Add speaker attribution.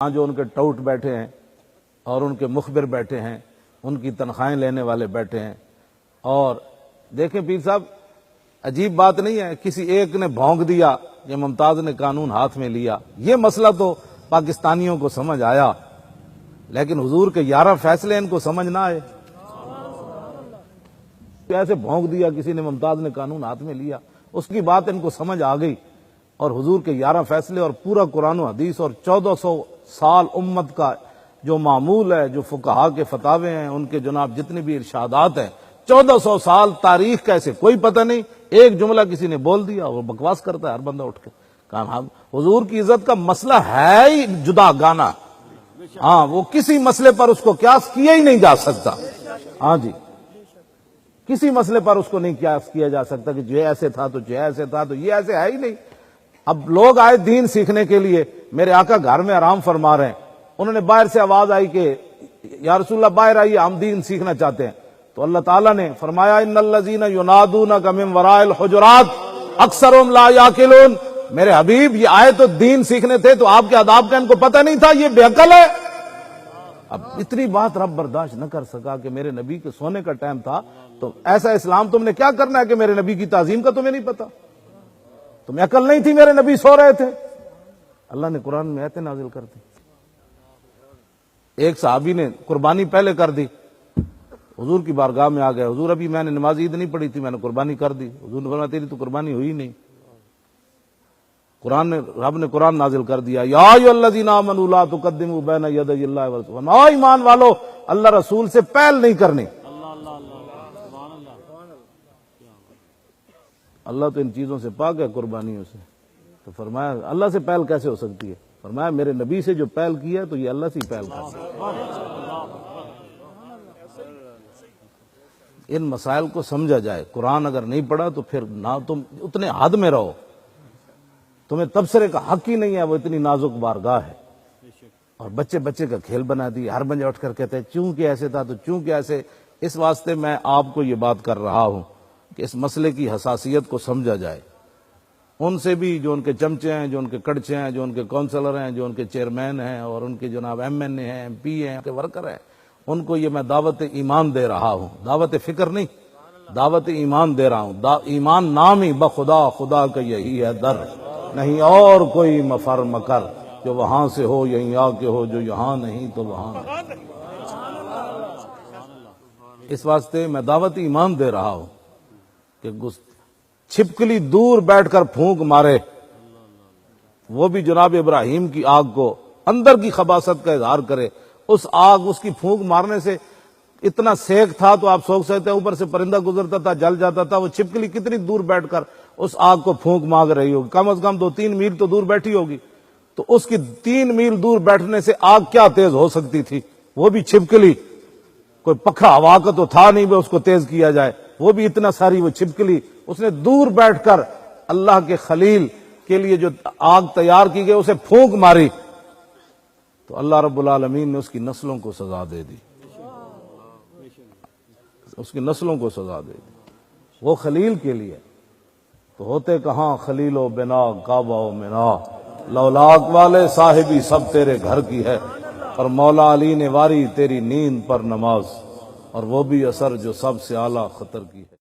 Speaker 1: ہاں جو ان کے ٹاؤٹ بیٹھے ہیں اور ان کے مخبر بیٹھے ہیں، ان کی تنخواہیں لینے والے بیٹھے ہیں. اور دیکھیں پیر صاحب، عجیب بات نہیں ہے، کسی ایک نے بھونک دیا یا ممتاز نے قانون ہاتھ میں لیا، یہ مسئلہ تو پاکستانیوں کو سمجھ آیا، لیکن حضور کے 11 فیصلے ان کو سمجھ نہ آئے. ایسے بھونک دیا کسی نے، ممتاز نے قانون ہاتھ میں لیا، اس کی بات ان کو سمجھ آ گئی، اور حضور کے 11 فیصلے اور پورا قرآن و حدیث اور 1400 سال امت کا جو معمول ہے، جو فقہا کے فتاوے ہیں، ان کے جناب جتنے بھی ارشادات ہیں، 1400 سال تاریخ کا اسے کوئی پتہ نہیں، ایک جملہ کسی نے بول دیا، وہ بکواس کرتا ہے ہر بندہ اٹھ کے. کہا حضور کی عزت کا مسئلہ ہے ہی جدا گانا، ہاں وہ کسی مسئلے پر اس کو قیاس کیا ہی نہیں جا سکتا. ہاں جی، کسی مسئلے پر اس کو نہیں قیاس کیا جا سکتا کہ جو ایسے تھا تو جو ایسے تھا تو یہ ایسے ہے ہی نہیں. اب لوگ آئے دین سیکھنے کے لیے، میرے آقا گھر میں آرام فرما رہے ہیں، انہوں نے باہر سے آواز آئی کہ یا رسول اللہ باہر آئیے، ہم دین سیکھنا چاہتے ہیں. تو اللہ تعالیٰ نے فرمایا ان الذین ینادونک من وراء الحجرات اکثرهم لا یعقلون. میرے حبیب یہ آئے تو دین سیکھنے تھے، تو آپ کے آداب کا ان کو پتہ نہیں تھا، یہ بے عقل ہے. اب اتنی بات رب برداشت نہ کر سکا کہ میرے نبی کے سونے کا ٹائم تھا، تو ایسا اسلام تم نے کیا کرنا ہے کہ میرے نبی کی تعظیم کا تمہیں نہیں پتا؟ تمہیں عقل نہیں تھی؟ میرے نبی سو رہے تھے. اللہ نے قرآن میں آیتیں نازل کر دی. ایک صحابی نے قربانی پہلے کر دی، حضور کی بارگاہ میں آ گئے، حضور ابھی میں نے نماز عید نہیں پڑھی تھی، میں نے قربانی کر دی. حضور نے فرمایا تیری تو قربانی ہوئی نہیں. رب نے قرآن نازل کر دیا، یا ایھا الذین آمنوا لا تقدموا بین یدی اللہ ورسولہ، اے ایمان والو اللہ رسول سے پہل نہیں کرنی. اللہ تو ان چیزوں سے پاک ہے، قربانیوں سے. تو فرمایا اللہ سے پہل کیسے ہو سکتی ہے؟ فرمایا میرے نبی سے جو پہل کی ہے تو یہ اللہ سے ہی پہل کرتی ہے. ان مسائل کو سمجھا جائے. قرآن اگر نہیں پڑھا تو پھر نہ تم اتنے حد میں رہو، تمہیں تبصرے کا حق ہی نہیں ہے، وہ اتنی نازک بارگاہ ہے. اور بچے بچے کا کھیل بنا دی، ہر بندہ اٹھ کر کہتے ہیں چونکہ ایسے تھا تو چونکہ ایسے. اس واسطے میں آپ کو یہ بات کر رہا ہوں کہ اس مسئلے کی حساسیت کو سمجھا جائے. ان سے بھی جو ان کے چمچے ہیں، جو ان کے کڑچے ہیں، جو ان کے کونسلر ہیں، جو ان کے چیئرمین ہیں، اور ان کے جناب ایم این اے ہیں، ایم پی ہیں، کے ورکر ہیں، ان کو یہ میں دعوت ایمان دے رہا ہوں، دعوت فکر نہیں، دعوت ایمان دے رہا ہوں. ایمان نام ہی بخدا، خدا کا یہی ہے در، نہیں اور کوئی مفر مکر، جو وہاں سے ہو یہیں آ کے ہو، جو یہاں نہیں تو وہاں نہیں. اس واسطے میں دعوت ایمان دے رہا ہوں کہ چھپکلی دور بیٹھ کر پھونک مارے، وہ بھی جناب ابراہیم کی آگ کو اندر کی خباثت کا اظہار کرے. اس آگ، اس کی پھونک مارنے سے اتنا سیک تھا تو آپ سوچ سکتے ہیں، اوپر سے پرندہ گزرتا تھا جل جاتا تھا. وہ چھپکلی کتنی دور بیٹھ کر اس آگ کو پھونک مانگ رہی ہوگی، کم از کم 2-3 میل تو دور بیٹھی ہوگی. تو اس کی 3 میل دور بیٹھنے سے آگ کیا تیز ہو سکتی تھی؟ وہ بھی چھپکلی، کوئی پکھا ہوا کا تو تھا نہیں اس کو تیز کیا جائے. وہ بھی اتنا ساری وہ چھپکلی، اس نے دور بیٹھ کر اللہ کے خلیل کے لیے جو آگ تیار کی گئی اسے پھونک ماری. تو اللہ رب العالمین نے اس کی نسلوں کو سزا دے دی، اس کی نسلوں کو سزا دے دی. وہ خلیل کے لیے تو ہوتے کہاں خلیل و بنا کعبہ و منا، لولاک والے صاحبی سب تیرے گھر کی ہے، اور مولا علی نے واری تیری نیند پر نماز، اور وہ بھی اثر جو سب سے اعلیٰ خطر کی ہے.